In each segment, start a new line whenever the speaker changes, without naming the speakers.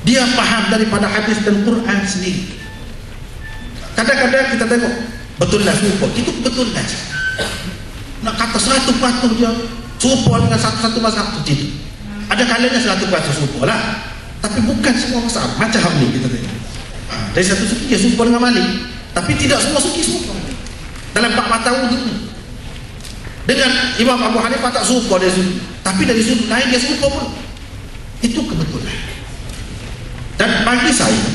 Dia faham daripada hadis dan Quran sendiri. Kadang-kadang kita tengok betul lah serupa, itu betul lah. Nak kata 100% dia serupa dengan satu mazhab tu tidak. Ada kalanya 100% serupa lah, tapi bukan semua mazhab. Macam ni kita tengok. Dari satu suki dia serupa dengan Malik, tapi tidak semua suki serupa. Dalam 4 mata wuduk ni, dengan Imam Abu Hanifah tak serupa dia sudut, tapi dari sudut lain dia serupa pun. Itu kebetulan. Dan bagi saya,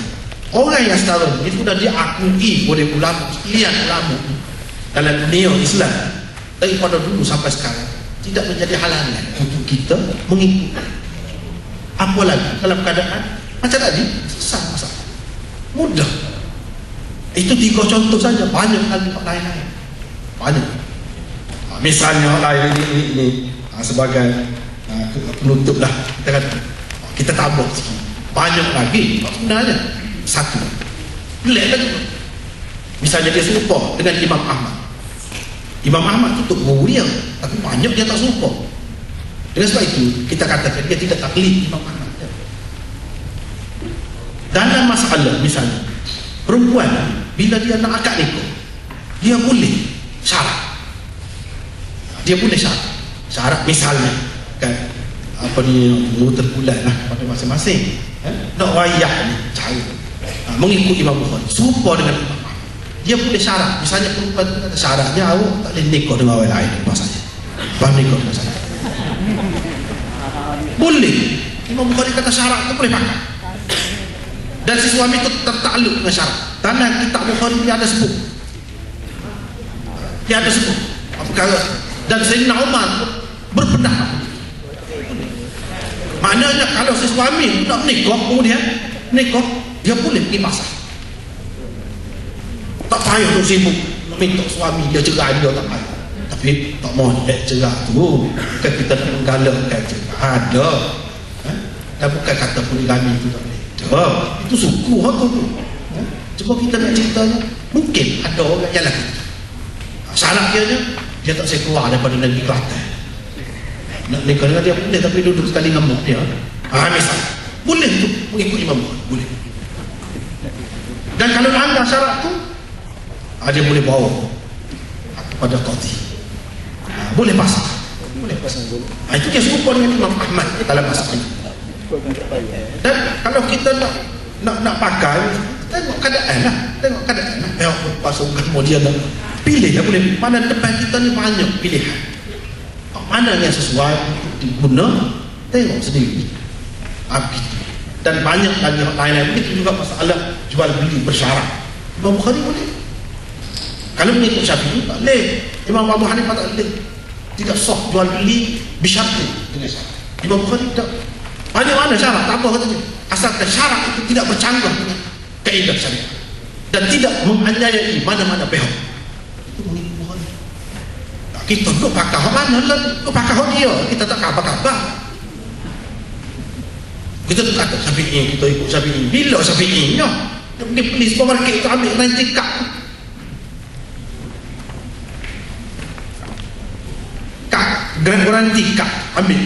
orang yang sekarang ini sudah diakui oleh ulama, sekalian ulama dalam dunia Islam daripada dulu sampai sekarang, tidak menjadi halangan untuk kita mengikuti. Apalagi dalam keadaan macam tadi, sesat masalah mudah. Itu 3 contoh saja, banyak lagi lain-lain, banyak. Misalnya lain ini sebagai penutup lah, kita kata kita tambah sikit, banyak lagi sebenarnya. Satu pelik lagi, misalnya dia serupa dengan Imam Ahmad. Imam Ahmad itu untuk guru dia, tapi banyak dia tak serupa. Dengan sebab itu kita katakan dia tidak taklid Imam Ahmad. Dalam masalah misalnya perempuan bila dia nak akad nikah, dia boleh syarat. Dia boleh syarat misalnya kan, apa ni, terbulan lah pada masing-masing, nak wayah ni cara mengikut Imam Bukhari serupa dengan Imam Ahmad. Dia boleh syarat, misalnya perempuan tu kata syaratnya awak tak boleh nikah dengan orang lain lepas saya, lepas nikah dengan saya, boleh. Imam Bukhari kata syarat tu boleh pakai, dan si suami tu tertakluk dengan syarat. Dalam kitab Bukhari dia ada sebut, apa perkara. Dan Sayyidina Umar berpendapat, maknanya kalau si suami nak nikah, kemudian nikah, dia boleh pergi pasar, tak payah tu sibuk nak minta suami dia cerai dia, tak payah. Tapi tak mau cerai tu bukan kita nak menggalakkan cerai, ada dan bukan kata poligami itu tak boleh, itu suku tu. Cuba kita nak ceritanya, mungkin ada orang yang lagi syarat dia tak saya keluar daripada negeri Kelantan, nak nikah dengan dia boleh, tapi duduk sekali ngamuk dia, misal boleh tu mengikut Imam Bukhari, boleh. Dan kalau langgar syarat tu, dia boleh bawa kepada qadhi, boleh pasang, itu yang serupa dengan Imam Ahmad dalam masalah ini. Dan kalau kita nak pakai, tengok keadaan lah, pasukan kemudian pilih lah, boleh. Mana depan kita ni banyak pilihan, mana yang sesuai untuk diguna, tengok sendiri. Dan banyak lagi lain-lain. Begitu juga masalah jual beli bersyarat. Imam Bukhari boleh, kalau mengikut Syafi'i tak boleh. Imam Abu Hanifah tak boleh, tidak sah jual beli bisyarti dengan syarat. Imam Bukhari tak. Banyak mana syarat, tak apa katanya, asalkan syarat itu tidak bercanggah dengan kaedah syariat dan tidak menganiayai mana-mana pihak. Itu mengikut Bukhari. Kita nak pakai mana lah, nak pakai dia, kita tak kabar-kabar. Kita tu kata Syafi'i, kita ikut Syafi'i. Bila Syafi'inya dia pergi beli supermarket, kita ambil ranti kad, garanti kad ambil.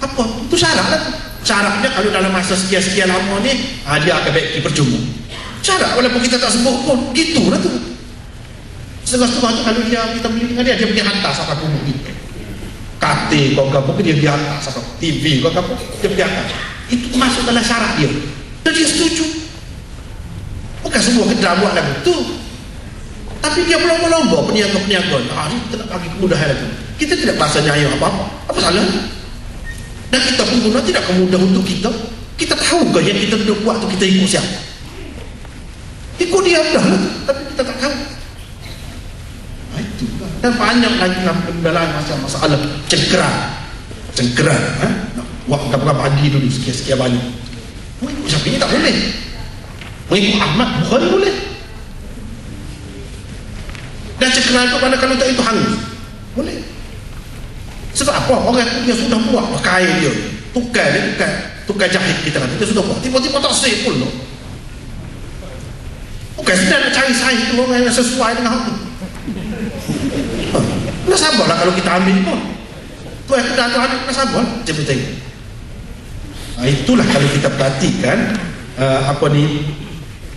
Apa? Itu syarat lah. Syaratnya kalau dalam masa sekian-sekian lama ni, dia akan baik percuma. Syarat walaupun kita tak sebut pun, gitulah tu. Setengah-setengah tu kalau kita beli dengan dia pergi hantar sampai rumah kita. Katil kau apa, dia pergi hantar sampai TV kau apa, dia pergi hantar. Itu masuk dalam syarat dia. Dan dia setuju. Bukan semua kedai buat lagu tu, tapi dia berlomba-lomba peniaga-peniaga. Kita nak bagi kemudahan lagi. Kita tidak rasa nyaya apa-apa. Apa salah? Dan kita pun guna tidak kemudah untuk kita. Kita tahu ke yang kita duduk buat tu kita ikut siapa? Ikut dia dah lah, tapi kita tak tahu. Itu lah. Dan banyak lagi dalam masalah cengkeran. Nak buat berapa pagi dulu sekian-sekian banyak. Mengikut Syafi'i tak boleh. Mengikut Ahmad, Bukhari boleh. Dan cengkeran itu pada kalau tak itu hangus, boleh. Sebab apa? Orang dia sudah buat pakai dia, tukar jahit kita kata, dia sudah buat, tiba-tiba tak save pun loh. Bukan sedang nak cari saiz tu orang yang sesuai dengan hal tu. Nak sabarlah kalau kita ambil pun. Tu yang kita ambil, nak sabar, cepat tengok. Itulah kalau kita perhatikan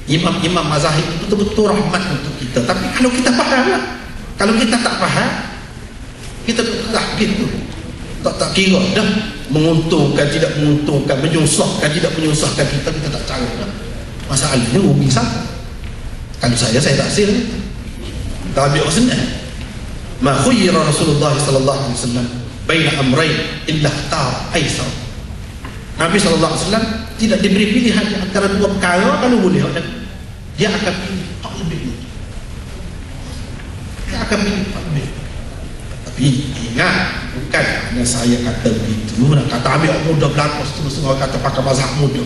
imam-imam mazahib itu betul-betul rahmat untuk kita. Tapi kalau kita faham lah, kalau kita tak faham, kita tak gitu, tak kira dah menguntungkan, tidak menguntungkan, menyusahkan, tidak menyusahkan kita tak cara dah. Masalahnya rugi siapa? Kalau saya tak hasil, tak ambil senang. Ma khuyyira Rasulullah sallallahu alaihi wasallam baina amrayn illa ikhtar aisar. Nabi sallallahu alaihi wasallam tidak diberi pilihan di antara dua perkara. Kalau boleh dia akan pilih hak lebih dulu. Dia akan pilih hak lebih. Tapi ingat, bukan hanya saya kata begitu, nak kata ambil orang muda berlaku setengah-setengah kata pakai mazhab muda.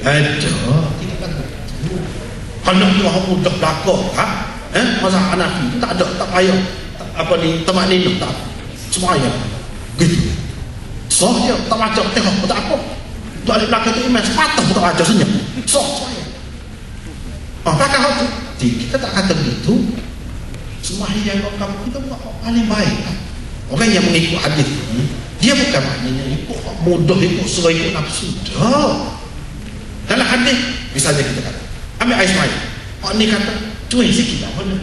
Tidak kata begitu. Kalau nak orang muda berlaku mazhab Hanafi itu tak ada, tak payah temak ninah, tak semua ayat gitu. So dia tak baca tengok tak apa. Tu alif belakang tu imam sepatah pun tak baca senyap. So saya. Pakai hak tu. Kita tak kata begitu. Semua yang kamu kita buat paling baik. Orang yang mengikut hadis ni, dia bukan maknanya ikut mudah, ikut suruh, ikut nafsu. Dalam hadis misalnya kita kata ambil ais mai. Orang ni kata cuai sikit lah mana.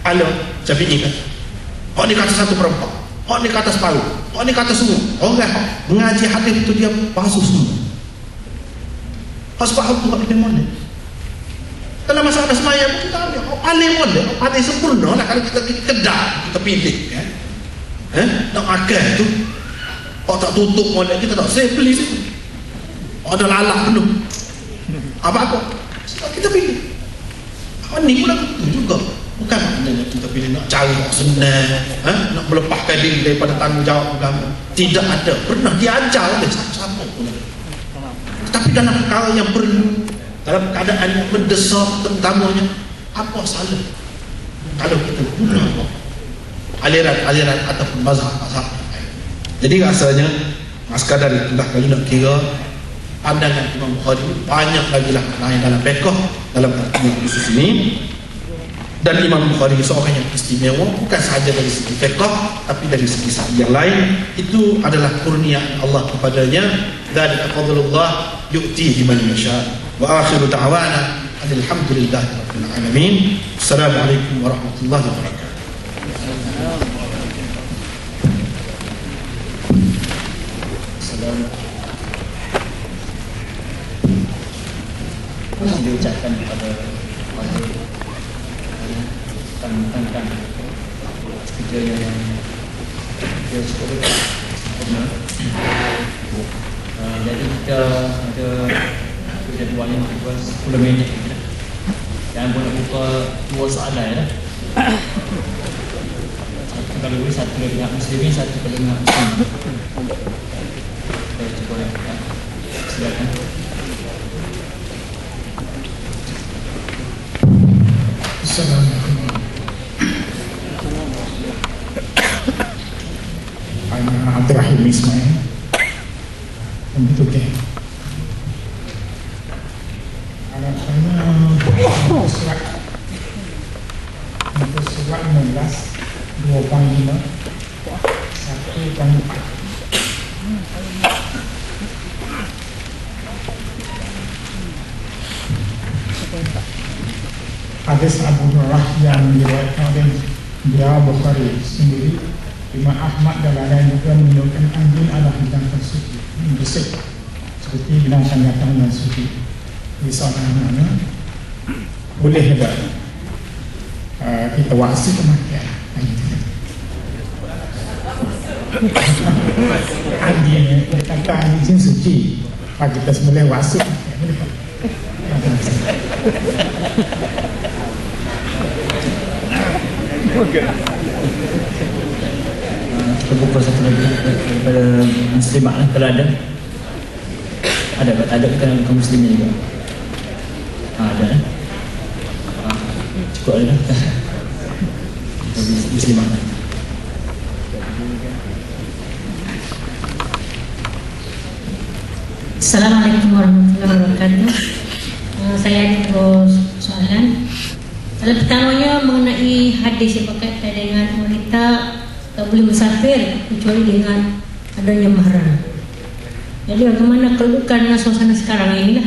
Ala Syafi'i kata. Orang ni kata 1/4. Orang ni kata separuh. Orang ni kata semua. Orang mengaji hadis itu dia palsu semua. Sebab itu tak boleh molek. Dalam masalah semayang kita ambil paling molek, paling sempurna lah. Kalau kita pergi kedai, kita pilih nak makan tu, kalau tak tutup molek kita tak, saya beli situ. Ada lalak penuh. Apa sebab kita pilih. Ni pula betul juga. Bukan maknanya kita pilih nak cari orang senang, nak melepaskan diri daripada tanggungjawab agama. Tidak ada, pernah diajar oleh siapa pun. Tapi dalam perkara yang perlu, dalam keadaan yang mendesak terutamanya, apa salah kalau kita guna aliran-aliran ataupun mazhab-mazhab. Jadi rasanya sekadar itulah kalau nak kira pandangan Imam Bukhari banyak lagi lah lain dalam fiqh, dalam arti khusus ini. Dan Imam Bukhari seorang yang istimewa bukan sahaja dari segi fiqh tapi dari segi yang lain. Itu adalah kurnia Allah kepadanya. Dzalika fadlullah yu'tihi man yasha. Wa akhiru da'wana alhamdulillahi rabbil alamin. Assalamualaikum warahmatullahi wabarakatuh.
Yang diucapkan kepada tentang kerjanya yang dia sempurna. Jadi kita ada jadual yang 10 minit. Jangan boleh buka 2 soalan ya. Satu kalau boleh satu dari pihak muslimin, satu dari pihak muslim. Saya cuba ya. Silakan.
Assalamualaikum. Saya Abdul Rahim Ismail. Untuk harapannya untuk surat 16 2/5 1/4. Hadis Abu Hurairah yang diriwayatkan oleh Bukhari sendiri, Imam Ahmad dan lain juga menunjukkan anjing adalah binatang suci, bersih seperti binatang datang dan suci. Di sana boleh tak kita wasi kematian anjing, kata anjing suci, kita semula wasi boleh tak?
Kita buka satu lagi daripada muslimah lah kalau ada kita nak buka muslimah juga. Ada cukup ada muslimah lah.
Assalamualaikum warahmatullahi wabarakatuh. Saya ada 2 soalan. Soalan pertamanya mengenai hadis yang berkaitan dengan wanita tak boleh musafir kecuali dengan adanya mahram. Jadi bagaimana kedudukan dengan suasana sekarang ini